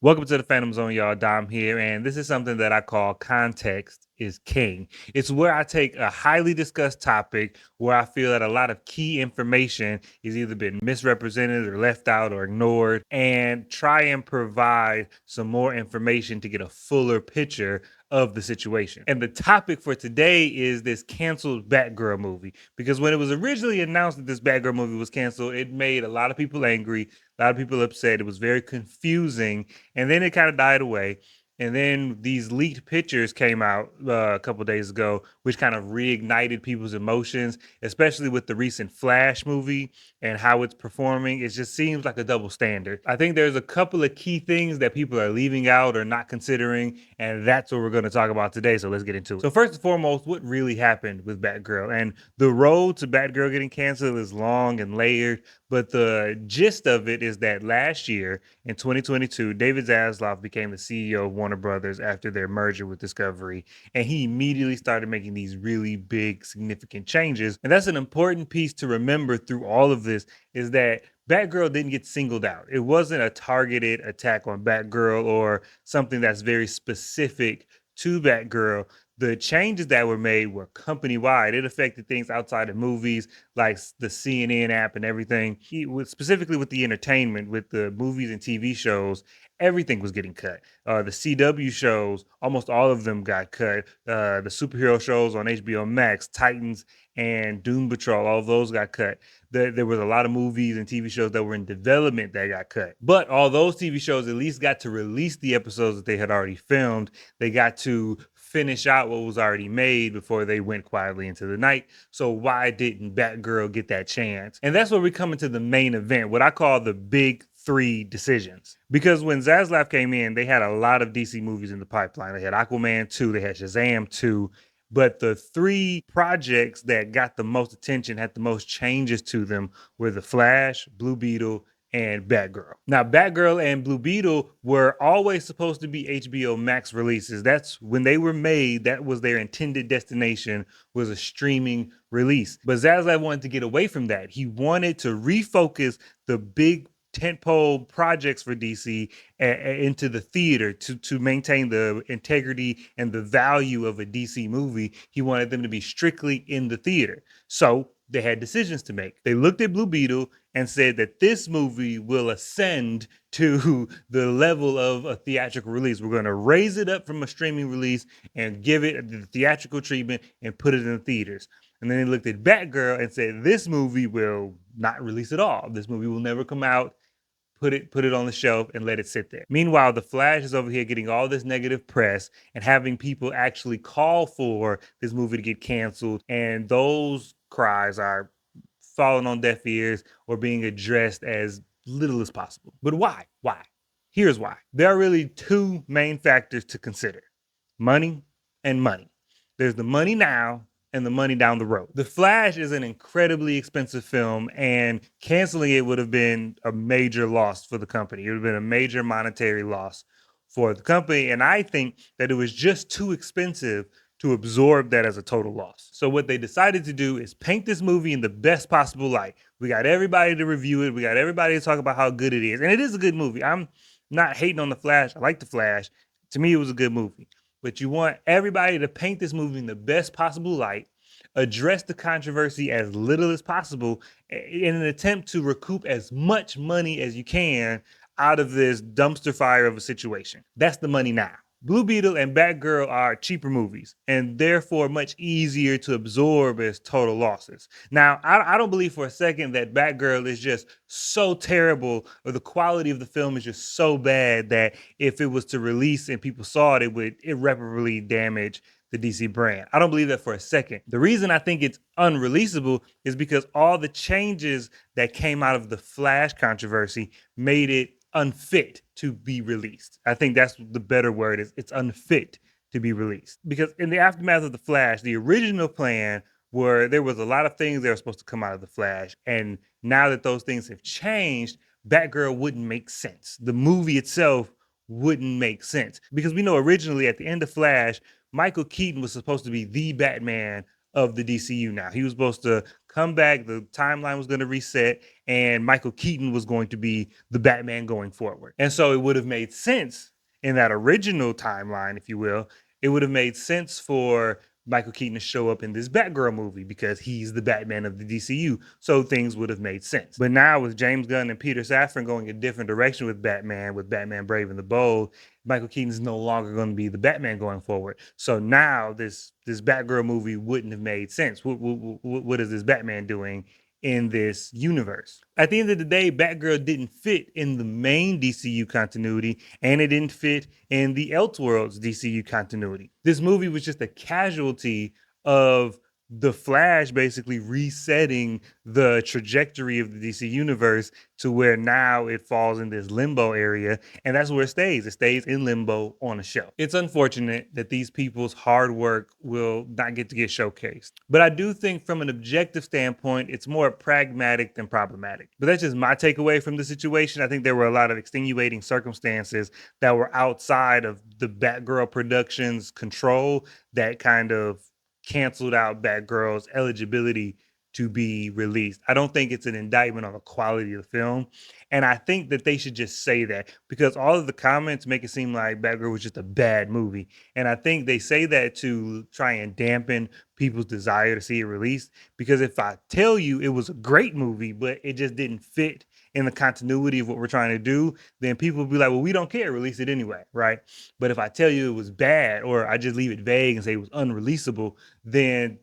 Welcome to the Phantom Zone, y'all. Dom here, and this is something that I call context is king. It's where I take a highly discussed topic where I feel that a lot of key information is either been misrepresented or left out or ignored, and try and provide some more information to get a fuller picture of the situation. And the topic for today is this canceled Batgirl movie. Because when it was originally announced that this Batgirl movie was canceled, it made a lot of people angry, a lot of people upset. It was very confusing, and then it kind of died away. And then these leaked pictures came out a couple days ago, which kind of reignited people's emotions, especially with the recent Flash movie and how it's performing. It just seems like a double standard. I think there's a couple of key things that people are leaving out or not considering, and that's what we're going to talk about today. So let's get into it. So first and foremost, what really happened with Batgirl? And the road to Batgirl getting canceled is long and layered, but the gist of it is that last year in 2022, David Zaslav became the CEO of Warner Brothers after their merger with Discovery, and he immediately started making these really big, significant changes. And that's an important piece to remember through all of this is that Batgirl didn't get singled out. It wasn't a targeted attack on Batgirl or something that's very specific to Batgirl. The changes that were made were company wide. It affected things outside of movies, like the CNN app and everything. Specifically with the entertainment, with the movies and TV shows, everything was getting cut. The CW shows, almost all of them got cut. The superhero shows on HBO Max, Titans and Doom Patrol, all of those got cut. There was a lot of movies and TV shows that were in development that got cut. But all those TV shows at least got to release the episodes that they had already filmed. They got to finish out what was already made before they went quietly into the night. So why didn't Batgirl get that chance? And that's where we come into the main event, what I call the big three decisions. Because when Zaslav came in, they had a lot of DC movies in the pipeline. They had Aquaman 2, they had Shazam 2, but the three projects that got the most attention, had the most changes to them, were The Flash, Blue Beetle, and Batgirl. Now, Batgirl and Blue Beetle were always supposed to be HBO Max releases. That's when they were made. That was their intended destination, was a streaming release. But Zaslav wanted to get away from that. He wanted to refocus the big tentpole projects for DC into the theater to maintain the integrity and the value of a DC movie. He wanted them to be strictly in the theater. So they had decisions to make. They looked at Blue Beetle and said that this movie will ascend to the level of a theatrical release. We're going to raise it up from a streaming release and give it the theatrical treatment and put it in the theaters. And then they looked at Batgirl and said, this movie will not release at all. This movie will never come out. Put it on the shelf and let it sit there. Meanwhile, The Flash is over here getting all this negative press and having people actually call for this movie to get canceled. And those cries are falling on deaf ears or being addressed as little as possible. But why? Why? Here's why. There are really two main factors to consider: money and money. There's the money now and the money down the road. The Flash is an incredibly expensive film, and canceling it would have been a major loss for the company. It would have been a major monetary loss for the company. And I think that it was just too expensive to absorb that as a total loss. So what they decided to do is paint this movie in the best possible light. We got everybody to review it. We got everybody to talk about how good it is. And it is a good movie. I'm not hating on The Flash. I like The Flash. To me, it was a good movie. But you want everybody to paint this movie in the best possible light, address the controversy as little as possible in an attempt to recoup as much money as you can out of this dumpster fire of a situation. That's the money now. Blue Beetle and Batgirl are cheaper movies and therefore much easier to absorb as total losses. Now, I don't believe for a second that Batgirl is just so terrible or the quality of the film is just so bad that if it was to release and people saw it, it would irreparably damage the DC brand. I don't believe that for a second. The reason I think it's unreleasable is because all the changes that came out of the Flash controversy made it unfit to be released. I think that's the better word, is it's unfit to be released. Because in the aftermath of the Flash, the original plan were there was a lot of things that were supposed to come out of the Flash. And now that those things have changed, Batgirl wouldn't make sense. The movie itself wouldn't make sense. Because we know originally at the end of Flash, Michael Keaton was supposed to be the Batman of the DCU now. He was supposed to come back, the timeline was going to reset, and Michael Keaton was going to be the Batman going forward. And so it would have made sense in that original timeline, if you will, it would have made sense for Michael Keaton to show up in this Batgirl movie because he's the Batman of the DCU. So things would have made sense. But now with James Gunn and Peter Safran going a different direction with Batman Brave and the Bold, Michael Keaton's no longer going to be the Batman going forward. So now this Batgirl movie wouldn't have made sense. What is this Batman doing in this universe? At the end of the day, Batgirl didn't fit in the main DCU continuity, and it didn't fit in the Elseworlds DCU continuity. This movie was just a casualty of the Flash basically resetting the trajectory of the DC universe to where now it falls in this limbo area, and that's where it stays. It stays in limbo on a shelf. It's unfortunate that these people's hard work will not get to get showcased. But I do think from an objective standpoint, it's more pragmatic than problematic. But that's just my takeaway from the situation. I think there were a lot of extenuating circumstances that were outside of the Batgirl production's control that kind of canceled out Batgirl's eligibility to be released. I don't think it's an indictment on the quality of the film. And I think that they should just say that because all of the comments make it seem like Batgirl was just a bad movie. And I think they say that to try and dampen people's desire to see it released. Because if I tell you it was a great movie, but it just didn't fit in the continuity of what we're trying to do, then people will be like, well, we don't care, release it anyway, right? But if I tell you it was bad, or I just leave it vague and say it was unreleasable, then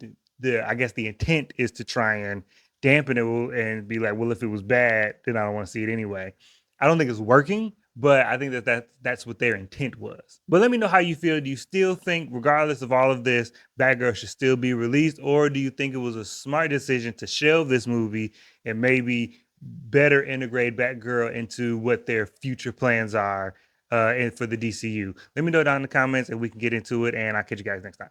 I guess the intent is to try and dampen it and be like, well, if it was bad, then I don't want to see it anyway. I don't think it's working, but I think that's what their intent was. But let me know how you feel. Do you still think, regardless of all of this, Batgirl should still be released, or do you think it was a smart decision to shelve this movie and maybe better integrate Batgirl into what their future plans are and for the DCU? Let me know down in the comments and we can get into it, and I'll catch you guys next time.